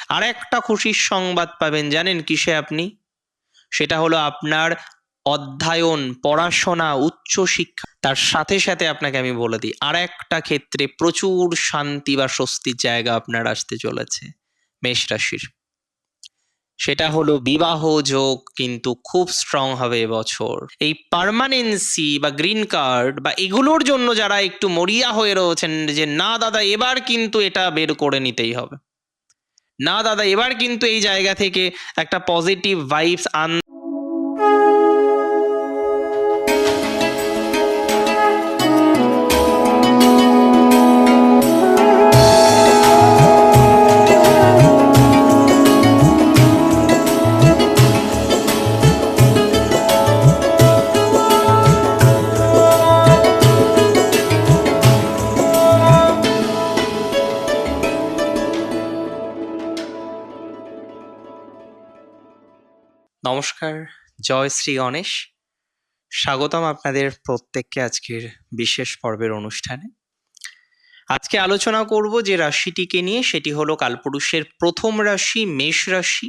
আর একটা খুশির সংবাদ পাবেন, জানেন কিসে আপনি? সেটা হলো আপনার অধ্যয়ন, পড়াশোনা, উচ্চশিক্ষা। তার সাথে সাথে আপনাকে আমি বলে দিই, আর একটা ক্ষেত্রে প্রচুর শান্তি বা স্বস্তির জায়গা আপনার আসতে চলেছে মেষ রাশির। সেটা হলো বিবাহ যোগ কিন্তু খুব স্ট্রং হবে এবছর। এই পার্মানেন্সি বা গ্রিন কার্ড বা এগুলোর জন্য যারা একটু মরিয়া হয়ে রয়েছেন যে না দাদা এবার কিন্তু এটা বের করে নিতেই হবে, না দাদা এবার কিন্তু এই জায়গা থেকে একটা পজিটিভ ভাইবস নমস্কার, জয় শ্রী গণেশ। স্বাগতম আপনাদের প্রত্যেককে আজকের বিশেষ পর্বের অনুষ্ঠানে। আজকে আলোচনা করব যে রাশিটিকে নিয়ে, সেটি হলো কালপুরুষের প্রথম রাশি মেষ রাশি,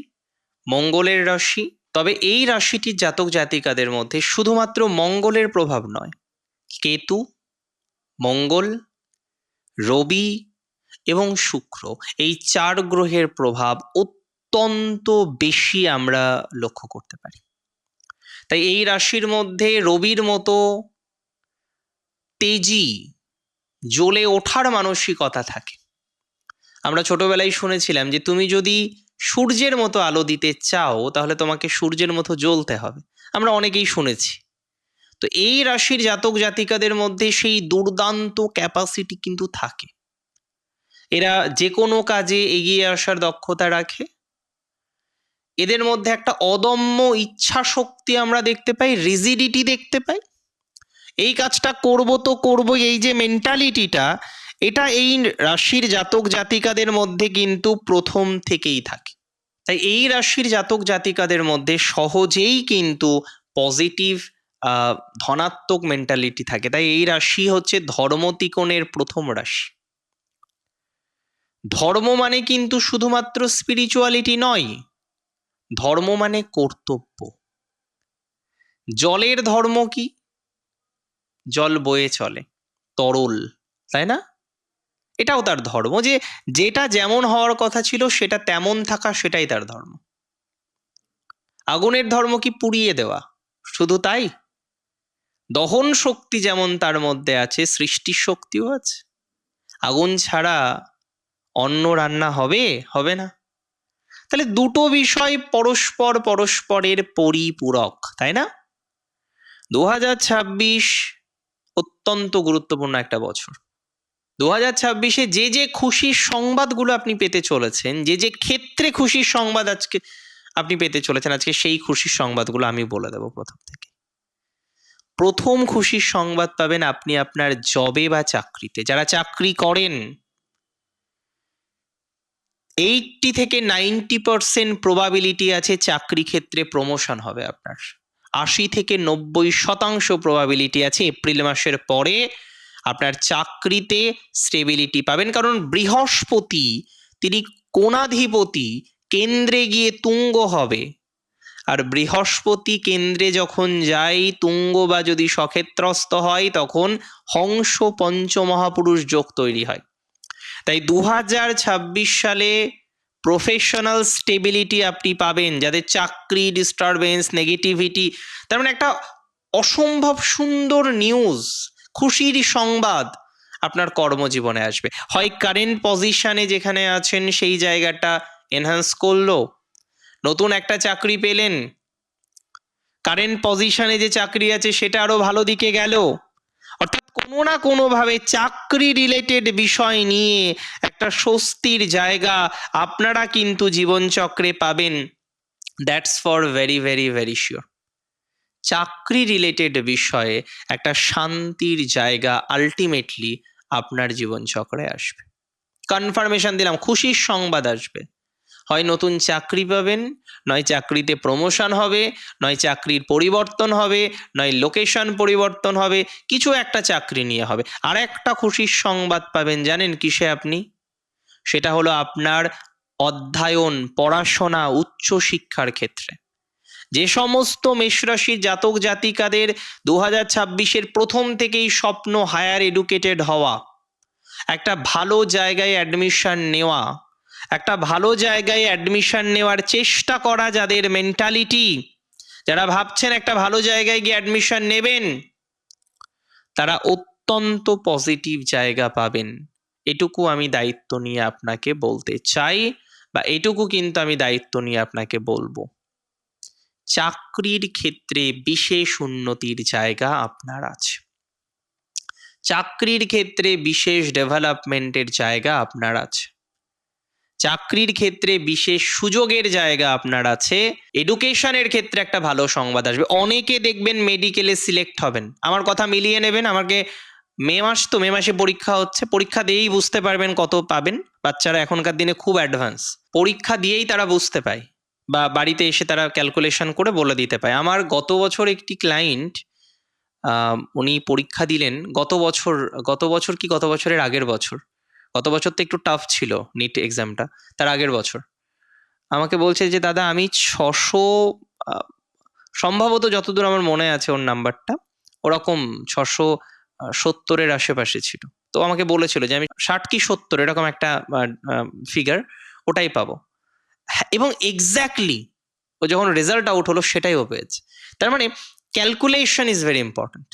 মঙ্গলের রাশি। তবে এই রাশিটির জাতক জাতিকাদের মধ্যে শুধুমাত্র মঙ্গলের প্রভাব নয়, কেতু, মঙ্গল, রবি এবং শুক্র, এই 4 গ্রহের প্রভাব অত্যন্ত বেশি আমরা লক্ষ্য করতে পারি। তাই এই রাশির মধ্যে রবির মতো তেজি, জ্বলে ওঠার মানসিকতা থাকে। আমরা ছোটবেলায় শুনেছিলাম যে তুমি যদি সূর্যের মতো আলো দিতে চাও তাহলে তোমাকে সূর্যের মতো জ্বলতে হবে। আমরা অনেকেই শুনেছি। তো এই রাশির জাতক জাতিকাদের মধ্যে সেই দুর্দান্ত ক্যাপাসিটি কিন্তু থাকে। এরা যে কোনো কাজে এগিয়ে আসার দক্ষতা রাখে। এদের মধ্যে একটা অদম্য ইচ্ছা শক্তি আমরা দেখতে পাই, রিজিডিটি দেখতে পাই। এই কাজটা করব তো করব, এই যে মেন্টালিটিটা, এটা এই রাশির জাতক জাতিকাদের মধ্যে কিন্তু প্রথম থেকেই থাকে। তাই এই রাশির জাতক জাতিকাদের মধ্যে সহজেই কিন্তু পজিটিভ ধনাত্মক মেন্টালিটি থাকে। তাই এই রাশি হচ্ছে ধর্মতিকোণের প্রথম রাশি। ধর্ম মানে কিন্তু শুধুমাত্র স্পিরিচুয়ালিটি নয়, ধর্ম মানে কর্তব্য। জলের ধর্ম কি? জল বয়ে চলে, তরল, তাই না? এটাও তার ধর্ম, যে যেটা যেমন হওয়ার কথা ছিল সেটা তেমন থাকা, সেটাই তার ধর্ম। আগুনের ধর্ম কি? পুড়িয়ে দেওয়া, শুধু তাই? দহন শক্তি যেমন তার মধ্যে আছে, সৃষ্টির শক্তিও আছে। আগুন ছাড়া অন্ন রান্না হবে? হবে না। তাহলে দুটো বিষয় পরস্পরের পরিপূরক, তাই না? 2026 অত্যন্ত গুরুত্বপূর্ণ একটা বছর। 2026-এ যে যে খুশির সংবাদগুলো আপনি পেতে চলেছেন, যে যে ক্ষেত্রে খুশির সংবাদ আজকে আপনি পেতে চলেছেন, আজকে সেই খুশির সংবাদগুলো আমি বলে দেব। প্রথম খুশির সংবাদ পাবেন আপনি আপনার জবে বা চাকরিতে। যারা চাকরি করেন, 80 থেকে 90% প্রবাবিলিটি আছে চাকরি ক্ষেত্রে প্রমোশন হবে আপনার। 80 থেকে 90% প্রবাবিলিটি আছে এপ্রিল মাসের পরে আপনার চাকরিতে স্টেবিলিটি পাবেন। কারণ বৃহস্পতি, তিনি কোণাধিপতি, কেন্দ্রে গিয়ে তুঙ্গ হবে। আর বৃহস্পতি কেন্দ্রে যখন যায়, তুঙ্গ বা যদি সক্ষেত্রস্থ হয়, তখন হংস পঞ্চমহাপুরুষ যোগ তৈরি হয়। তাই 2026 সালে প্রফেশনাল স্টেবিলিটি আপনি পাবেন। যাদের চাকরি ডিস্টারবেন্স, নেগেটিভিটি, তার মানে একটা অসম্ভব সুন্দর নিউজ, খুশির সংবাদ আপনার কর্মজীবনে আসবে। হয় কারেন্ট পজিশনে যেখানে আছেন সেই জায়গাটা এনহ্যান্স করলো, নতুন একটা চাকরি পেলেন, কারেন্ট পজিশনে যে চাকরি আছে সেটা আরো ভালো দিকে গেল। অর্থাৎ কোনো না কোনোভাবে চাকরি রিলেটেড বিষয় নিয়ে একটা স্বস্তির জায়গা আপনারা কিন্তু জীবনচক্রে পাবেন। That's for very very very sure. চাকরি রিলেটেড বিষয়ে একটা শান্তির জায়গা আলটিমেটলি আপনার জীবনচক্রে আসবে। কনফার্মেশন দিলাম, খুশির সংবাদ আসবে। হয় নতুন চাকরি পাবেন, নয় চাকরিতে প্রমোশন হবে, নয় চাকরির পরিবর্তন হবে, নয় লোকেশন পরিবর্তন হবে, কিছু একটা চাকরি নিয়ে হবে। আর একটা খুশির সংবাদ পাবেন, জানেন কিসে আপনি? সেটা হলো আপনার অধ্যয়ন, পড়াশোনা, উচ্চশিক্ষার ক্ষেত্রে। যে সমস্ত মেষ রাশির জাতক জাতিকাদের 2026-এর প্রথম থেকেই স্বপ্ন হায়ার এডুকেটেড হওয়া, একটা ভালো জায়গায় অ্যাডমিশন নেওয়া, একটা ভালো জায়গায় অ্যাডমিশন নেওয়ার চেষ্টা করা, যাদের মেন্টালিটি, যারা ভাবছেন একটা ভালো জায়গায় গিয়ে অ্যাডমিশন নেবেন, তারা অত্যন্ত পজিটিভ জায়গা পাবেন। এটুকু আমি দায়িত্ব নিয়ে আপনাকে বলতে চাই, বা এটুকু কিন্তু আমি দায়িত্ব নিয়ে আপনাকে বলবো। চাকরির ক্ষেত্রে বিশেষ উন্নতির জায়গা আপনার আছে, চাকরির ক্ষেত্রে বিশেষ ডেভেলপমেন্টের জায়গা আপনার আছে, চাকরির ক্ষেত্রে বিশেষ সুযোগের জায়গা আপনার আছে। এডুকেশনের ক্ষেত্রে একটা ভালো সংবাদ আসবে। অনেকে দেখবেন মেডিকেলে সিলেক্ট হবেন, আমার কথা মিলিয়ে নেবেন। আমাকে মে মাসে পরীক্ষা হচ্ছে, পরীক্ষা দিয়েই বুঝতে পারবেন কত পাবেন। বাচ্চারা এখনকার দিনে খুব অ্যাডভান্স, পরীক্ষা দিয়েই তারা বুঝতে পায়, বা বাড়িতে এসে তারা ক্যালকুলেশন করে বলে দিতে পায়। আমার গত বছর একটি ক্লায়েন্ট, উনি পরীক্ষা দিলেন গত বছরের আগের বছর, গত বছর তো একটু টাফ ছিল নিট এক্সামটা, তার আগের বছর আমাকে বলছে যে দাদা আমি 600, সম্ভবত যতদূর আমার মনে আছে ওর নাম্বারটা ওরকম 670-এর আশেপাশে ছিল। তো আমাকে বলেছিল যে আমি 60 কি 70 এরকম একটা ফিগার ওটাই পাবো। এবং এক্স্যাক্টলি ও যখন রেজাল্ট আউট হলো সেটাই ও পেয়েছে। তার মানে ক্যালকুলেশন ইজ ভেরি ইম্পর্ট্যান্ট,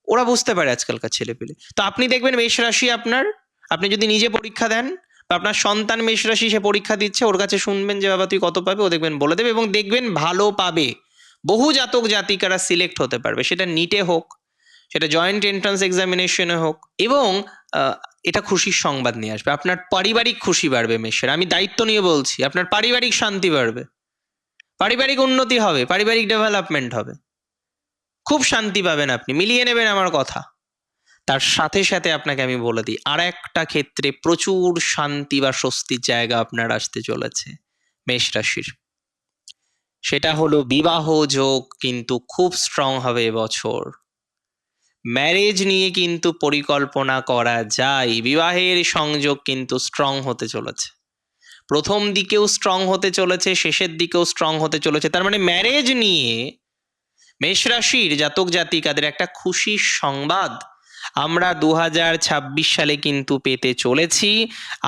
ওরা বুঝতে পারে আজকালকার ছেলেপেলে। তো আপনি দেখবেন মেষ রাশি আপনার, আপনি যদি নিজে পরীক্ষা দেন বা আপনার সন্তান মেষ রাশি সে পরীক্ষা দিচ্ছে, ওর কাছে শুনবেন যে বাবা তুই কত পাবে, ও দেখবেন বলে দেবে, এবং দেখবেন ভালো পাবে। বহু জাতক জাতিকারা সিলেক্ট হতে পারবে, সেটা নিটে হোক, সেটা জয়েন্ট এন্ট্রান্স এক্সামিনেশনে হোক। এবং এটা খুশির সংবাদ নিয়ে আসবে, আপনার পারিবারিক খুশি বাড়বে মেষের, আমি দায়িত্ব নিয়ে বলছি। আপনার পারিবারিক শান্তি বাড়বে, পারিবারিক উন্নতি হবে, পারিবারিক ডেভেলপমেন্ট হবে, খুব শান্তি পাবেন আপনি, মিলিয়ে নেবেন আমার কথা। তার সাথে সাথে আপনাকে আমি বলে দিই, আর একটা ক্ষেত্রে প্রচুর শান্তি বা স্বস্তির জায়গা আপনার আসতে চলেছে মেষ রাশির, সেটা হলো বিবাহ যোগ কিন্তু খুব স্ট্রং হবে এবছর। ম্যারেজ নিয়ে কিন্তু পরিকল্পনা করা যায়, বিবাহের সংযোগ কিন্তু স্ট্রং হতে চলেছে, প্রথম দিকেও স্ট্রং হতে চলেছে, শেষের দিকেও স্ট্রং হতে চলেছে। তার মানে ম্যারেজ নিয়ে মেষ রাশির জাতক জাতিকাদের একটা খুশির সংবাদ আমরা 2026 সালে কিন্তু পেতে চলেছি,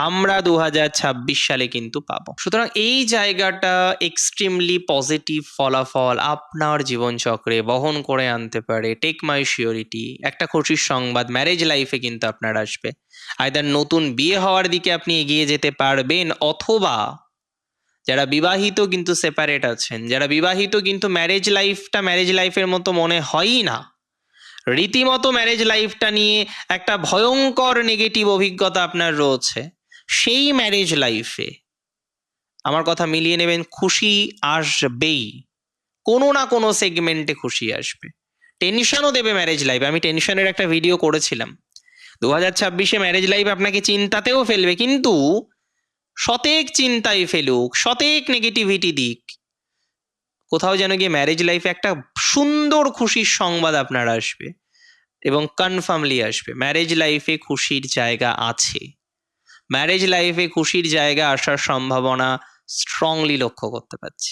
আমরা 2026 সালে কিন্তু পাবো। সুতরাং এই জায়গাটা এক্সট্রিমলি পজিটিভ ফলাফল আপনার জীবনচক্রে বহন করে আনতে পারে। টেক মাই শিওরিটি, একটা খুশির সংবাদ ম্যারেজ লাইফে কিন্তু আপনার আসবে। আইদার নতুন বিয়ে হওয়ার দিকে আপনি এগিয়ে যেতে পারবেন, অথবা যারা বিবাহিত কিন্তু সেপারেট আছেন, যারা বিবাহিত কিন্তু ম্যারেজ লাইফের মতো মনে হয়ই না, রীতিমতো ম্যারেজ লাইফটা নিয়ে একটা ভয়ঙ্কর নেগেটিভ অভিজ্ঞতা আপনার রয়েছে, সেই ম্যারেজ লাইফে আমার কথা মিলিয়ে নেবেন, খুশি আসবেই, কোনো না কোনো সেগমেন্টে খুশি আসবে। টেনশনও দেবে ম্যারেজ লাইফ, আমি টেনশনের একটা ভিডিও করেছিলাম। 2026-এ ম্যারেজ লাইফ আপনাকে চিন্তাতেও ফেলবে, কিন্তু শতেক চিন্তায় ফেলুক, শতেক নেগেটিভিটি দিক, কোথাও যেন গিয়ে ম্যারেজ লাইফে একটা সুন্দর খুশির সংবাদ আপনার আসবে, এবং কনফার্মলি আসবে। ম্যারেজ লাইফে খুশির জায়গা আছে, ম্যারেজ লাইফে খুশির জায়গা আসার সম্ভাবনা স্ট্রংলি লক্ষ্য করতে পারছি।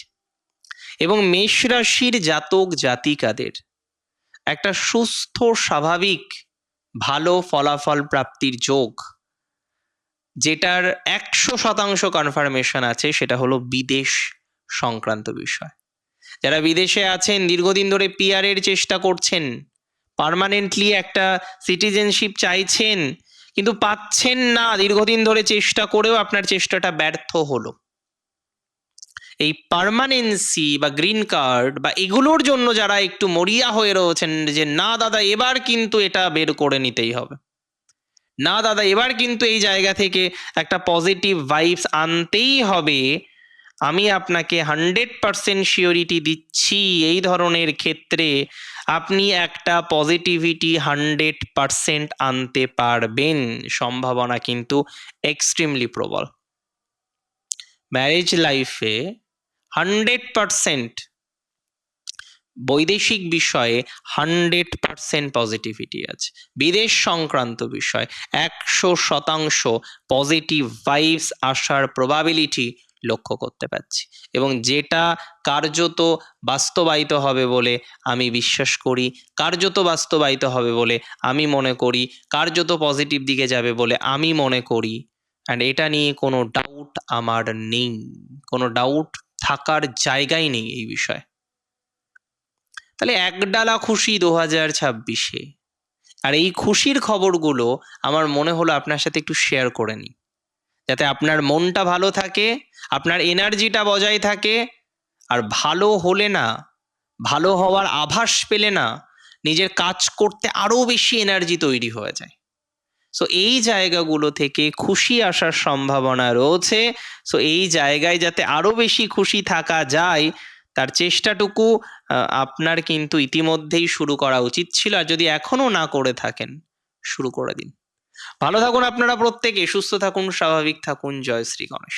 এবং মেষ রাশির জাতক জাতিকাদের একটা সুস্থ স্বাভাবিক ভালো ফলাফল প্রাপ্তির যোগ, যেটার 100% কনফার্মেশন আছে, সেটা হলো বিদেশ সংক্রান্ত বিষয়। যারা বিদেশে আছেন, দীর্ঘদিন ধরে পিআর এর চেষ্টা করছেন, পার্মানেন্টলি একটা সিটিজেনশিপ চাইছেন কিন্তু পাচ্ছেন না, দীর্ঘদিন ধরে চেষ্টা করেও আপনার চেষ্টাটা ব্যর্থ হলো, এই পার্মানেন্সি বা গ্রিন কার্ড বা এগুলোর জন্য যারা একটু মরিয়া হয়ে রয়েছেন যে না দাদা এবার কিন্তু এটা বের করে নিতেই হবে, না দাদা এবার কিন্তু এই জায়গা থেকে একটা পজিটিভ ভাইবস আনতেই হবে, আমি আপনাকে 100% শিওরিটি দিচ্ছি, এই ধরনের ক্ষেত্রে আপনি একটা পজিটিভিটি 100% আনতে পারবেন, সম্ভাবনা কিন্তু এক্সট্রিমলি প্রবল। ম্যারেজ লাইফে 100% বৈদেশিক বিষয়ে 100% পজিটিভিটি আছে। বিদেশ সংক্রান্ত বিষয় 100% পজিটিভ ভাইবস আসার প্রবাবিলিটি লক্ষ্য করতে পারছি, এবং যেটা কার্যত বাস্তবায়িত হবে বলে আমি বিশ্বাস করি, কার্যত বাস্তবায়িত হবে বলে আমি মনে করি, কার্যত পজিটিভ দিকে যাবে বলে আমি মনে করি, অ্যান্ড এটা নিয়ে কোনো ডাউট আমার নেই, কোনো ডাউট থাকার জায়গাই নেই এই বিষয়ে। তাহলে একডালা খুশি 2026-এ, আর এই খুশির খবরগুলো আমার মনে হলো আপনার সাথে একটু শেয়ার করে নিই, যাতে আপনার মনটা ভালো থাকে, আপনার এনার্জিটা বজায় থাকে, আর ভালো হলে না, ভালো হওয়ার আভাস পেলে না, নিজের কাজ করতে আরো বেশি এনার্জি তৈরি হয়ে যায়। সো এই জায়গাগুলো থেকে খুশি আসার সম্ভাবনা রয়েছে। সো এই জায়গায় যাতে আরো বেশি খুশি থাকা যায়, তার চেষ্টাটুকু আপনার কিন্তু ইতিমধ্যেই শুরু করা উচিত ছিল, আর যদি এখনো না করে থাকেন শুরু করে দিন। ভালো থাকুন আপনারা প্রত্যেকে, সুস্থ থাকুন, স্বাভাবিক থাকুন। জয় শ্রী গণেশ।